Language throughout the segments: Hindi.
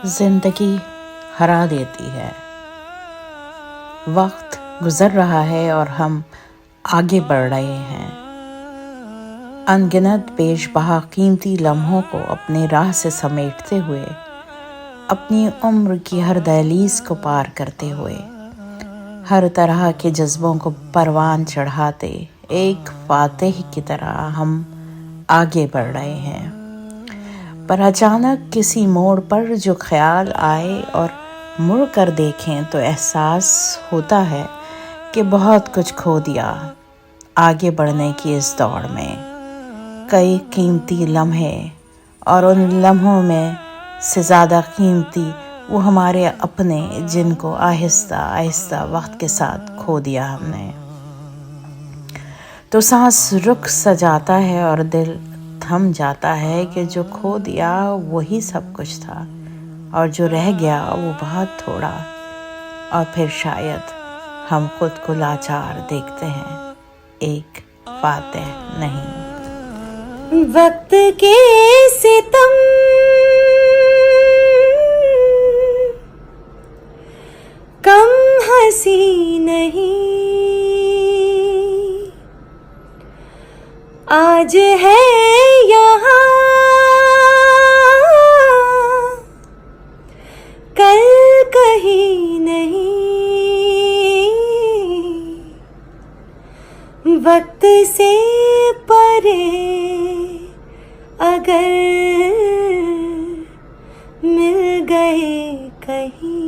जिंदगी हरा देती है। वक्त गुजर रहा है और हम आगे बढ़ रहे हैं। अनगिनत बेशबहा कीमती लम्हों को अपने राह से समेटते हुए, अपनी उम्र की हर दहलीज को पार करते हुए, हर तरह के जज्बों को परवान चढ़ाते एक फातेह की तरह हम आगे बढ़ रहे हैं। पर अचानक किसी मोड़ पर जो ख्याल आए और मुड़ कर देखें तो एहसास होता है कि बहुत कुछ खो दिया आगे बढ़ने की इस दौड़ में। कई कीमती लम्हे और उन लम्हों में से ज़्यादा कीमती वो हमारे अपने, जिनको आहिस्ता आहिस्ता वक्त के साथ खो दिया हमने। तो सांस रुक सा जाता है और दिल थम जाता है कि जो खो दिया वही सब कुछ था और जो रह गया वो बहुत थोड़ा। और फिर शायद हम खुद को लाचार देखते हैं, एक फातेह नहीं। वक्त के सितम कम हंसी नहीं, आज है यहाँ कल कहीं नहीं। वक्त से परे अगर मिल गए कहीं,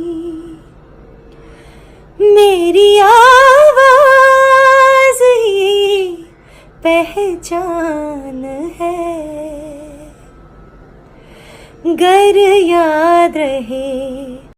मेरी आवाज ही पहचान है। गर याद रहे